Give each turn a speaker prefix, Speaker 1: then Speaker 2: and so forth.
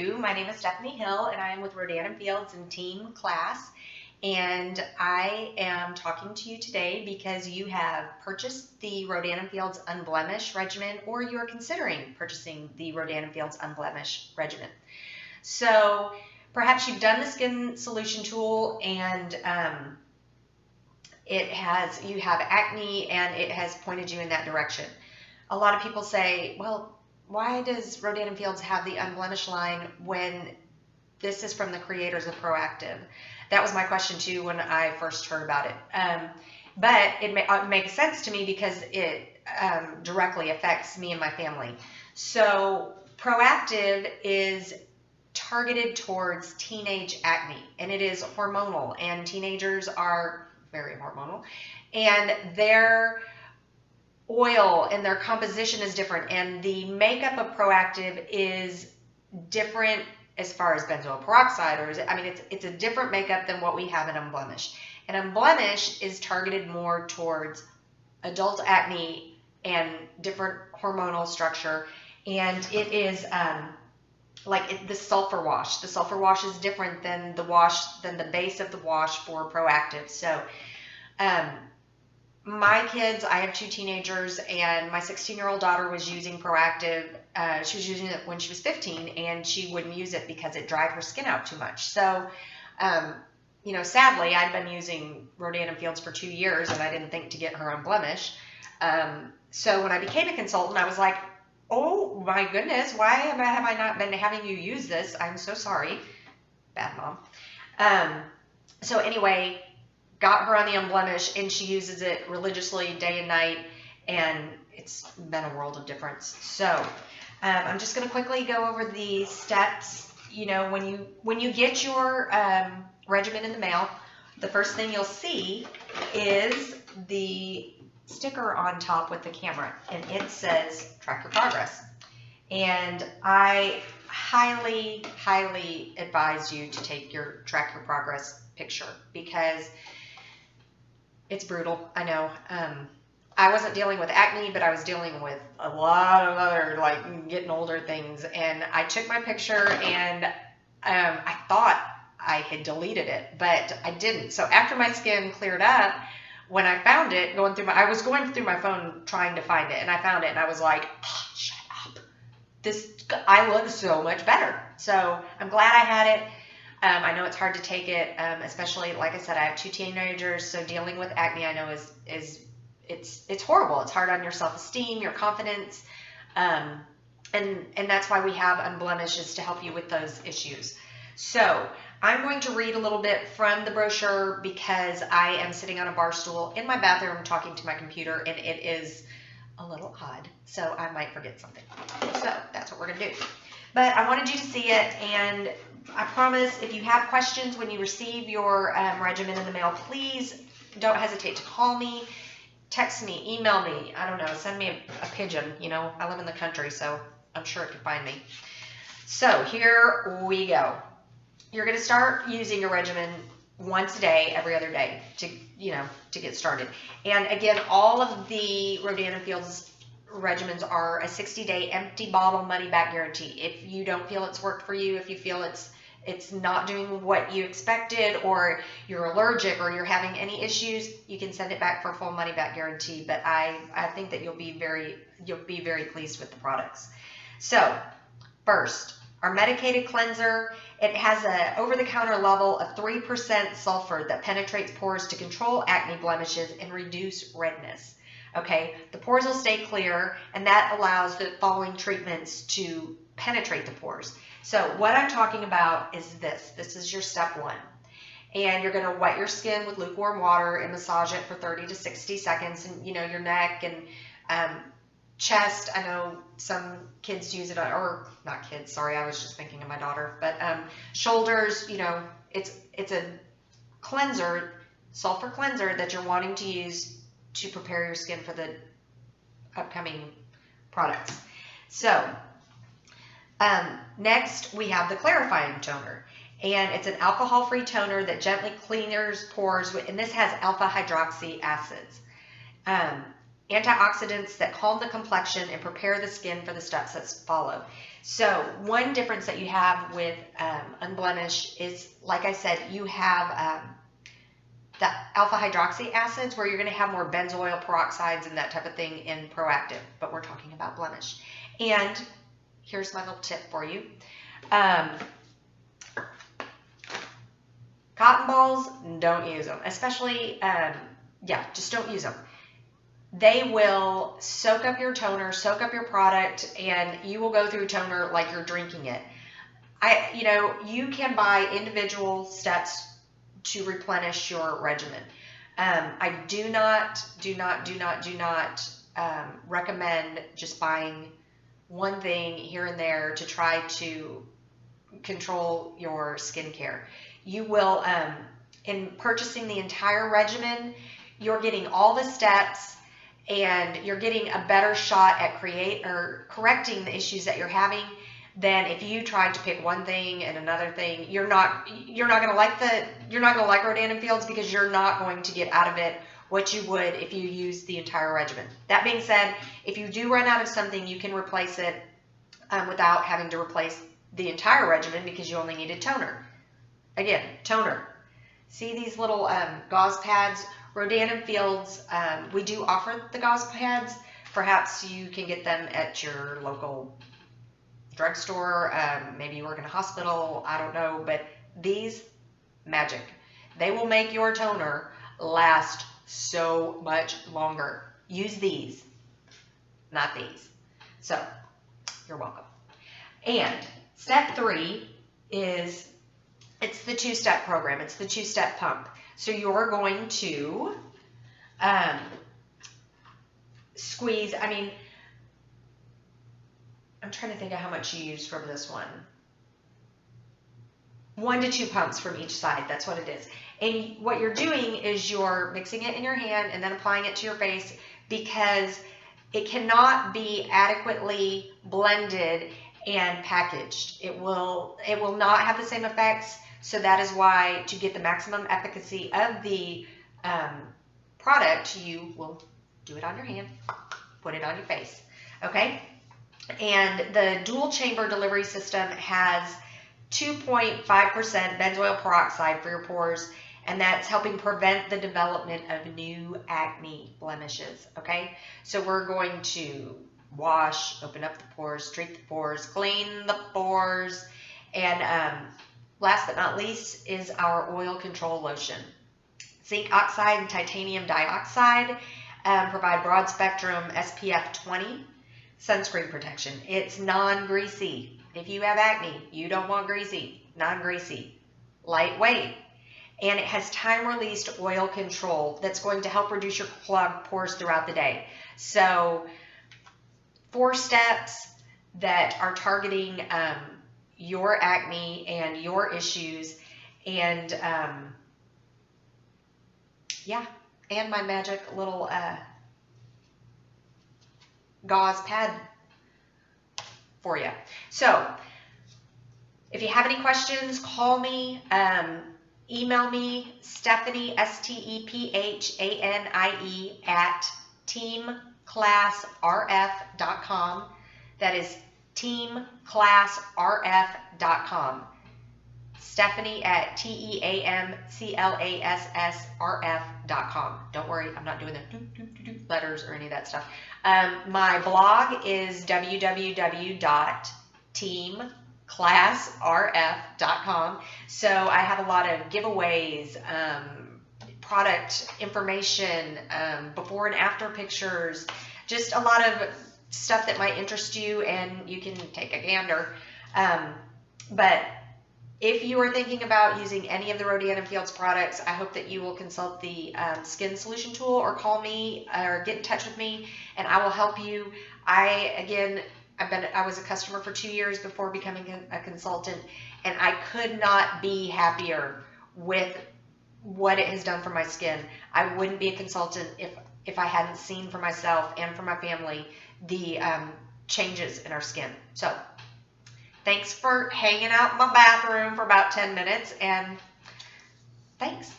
Speaker 1: you? My name is Stephanie Hill, and I am with Rodan+Fields in Team Class. And I am talking to you today because you have purchased the Rodan+Fields Unblemish Regimen, or you are considering purchasing the Rodan+Fields Unblemish Regimen. So perhaps you've done the skin solution tool and you have acne and it has pointed you in that direction. A lot of people say, well, why does Rodan+Fields have the Unblemished line when this is from the creators of PROACTIV? That was my question too when I first heard about it. But it makes sense to me because it directly affects me and my family. So PROACTIV is targeted towards teenage acne, and it is hormonal, and teenagers are very hormonal, and their oil and their composition is different, and the makeup of PROACTIV is different as far as benzoyl peroxide, or it's a different makeup than what we have in Unblemish. And Unblemish is targeted more towards adult acne and different hormonal structure, and it is the sulfur wash. The sulfur wash is different than the base of the wash for PROACTIV. So my kids, I have two teenagers, and my 16-year-old daughter was using PROACTIV. She was using it when she was 15, and she wouldn't use it because it dried her skin out too much. So, sadly, I'd been using Rodan+Fields for 2 years, and I didn't think to get her Unblemish. So when I became a consultant, I was like, oh my goodness, why have I not been having you use this? I'm so sorry. Bad mom. So anyway, got her on the Unblemish, and she uses it religiously day and night, and it's been a world of difference. So I'm just going to quickly go over the steps. When you get your regimen in the mail, the first thing you'll see is the sticker on top with the camera, and it says track your progress. And I highly, highly advise you to take your track your progress picture, because it's brutal. I know. I wasn't dealing with acne, but I was dealing with a lot of other getting older things. And I took my picture, and I thought I had deleted it, but I didn't. So after my skin cleared up, when I found it, I was going through my phone trying to find it, and I found it, and I was like, oh, shut up. I look so much better. So I'm glad I had it. I know it's hard to take it, especially, like I said, I have two teenagers, so dealing with acne I know it's horrible. It's hard on your self-esteem, your confidence, and that's why we have Unblemish, is to help you with those issues. So I'm going to read a little bit from the brochure because I am sitting on a bar stool in my bathroom talking to my computer, and it is a little odd, so I might forget something. So that's what we're going to do. But I wanted you to see it, and I promise if you have questions when you receive your regimen in the mail, please don't hesitate to call me, text me, email me, I don't know, send me a pigeon. I live in the country, so I'm sure it can find me. So here we go. You're going to start using your regimen once a day, every other day to get started. And again, all of the Rodan+Fields regimens are a 60-day empty bottle money back guarantee. If you don't feel it's worked for you, if you feel it's not doing what you expected, or you're allergic, or you're having any issues, you can send it back for a full money back guarantee. But I think that you'll be very pleased with the products. So first, our medicated cleanser, it has a over-the-counter level of 3% sulfur that penetrates pores to control acne blemishes and reduce redness. Okay, the pores will stay clear, and that allows the following treatments to penetrate the pores. So what I'm talking about is this. This is your step one. And you're going to wet your skin with lukewarm water and massage it for 30 to 60 seconds, and your neck and chest. I know some kids use it, or not kids, sorry, I was just thinking of my daughter, but shoulders. It's a cleanser, sulfur cleanser, that you're wanting to use to prepare your skin for the upcoming products. So next we have the clarifying toner, and it's an alcohol-free toner that gently clears pores, and this has alpha hydroxy acids. antioxidants that calm the complexion and prepare the skin for the steps that follow. So one difference that you have with Unblemish is, like I said, you have the alpha hydroxy acids where you're going to have more benzoyl peroxides and that type of thing in PROACTIV, but we're talking about Blemish. And here's my little tip for you. Cotton balls, don't use them, especially, yeah, just don't use them. They will soak up your toner, soak up your product, and you will go through toner like you're drinking it. You know, you can buy individual steps to replenish your regimen. I do not recommend just buying one thing here and there to try to control your skincare. You will, in purchasing the entire regimen, you're getting all the steps and you're getting a better shot at correcting the issues that you're having than if you tried to pick one thing and another thing. You're not going to like Rodan+Fields because you're not going to get out of it what you would if you use the entire regimen. That being said, if you do run out of something, you can replace it without having to replace the entire regimen because you only needed toner. Again, toner. See these little gauze pads? Rodan+Fields, we do offer the gauze pads. Perhaps you can get them at your local drugstore. Maybe you work in a hospital. I don't know. But these, magic. They will make your toner last so much longer. Use these, not these. So, you're welcome. And step 3 is, it's the 2-step program. It's the 2-step pump. So you're going to squeeze, I mean, I'm trying to think of how much you use from this one. 1 to 2 pumps from each side. That's what it is. And what you're doing is you're mixing it in your hand and then applying it to your face because it cannot be adequately blended and packaged. It will not have the same effects. So that is why, to get the maximum efficacy of the product, you will do it on your hand, put it on your face, okay? And the dual chamber delivery system has 2.5% benzoyl peroxide for your pores, and that's helping prevent the development of new acne blemishes, okay? So we're going to wash, open up the pores, treat the pores, clean the pores, and last but not least is our oil control lotion. Zinc oxide and titanium dioxide provide broad spectrum SPF 20 sunscreen protection. It's non-greasy. If you have acne, you don't want greasy, non-greasy, lightweight. And it has time-released oil control that's going to help reduce your clogged pores throughout the day. So 4 steps that are targeting your acne and your issues, and yeah, and my magic little gauze pad for you. So if you have any questions, call me, email me, Stephanie, STEPHANIE @teamclassrf.com. That is teamclassrf.com. Stephanie @TEAMCLASSRF.com. Don't worry, I'm not doing the letters or any of that stuff. My blog is www.teamclassrf.com. So I have a lot of giveaways, product information, before and after pictures, just a lot of stuff that might interest you, and you can take a gander. But if you are thinking about using any of the Rodan+Fields products, I hope that you will consult the Skin Solution Tool or call me or get in touch with me, and I will help you. I was a customer for 2 years before becoming a consultant, and I could not be happier with what it has done for my skin. I wouldn't be a consultant if I hadn't seen for myself and for my family the changes in our skin. So thanks for hanging out in my bathroom for about 10 minutes, and thanks.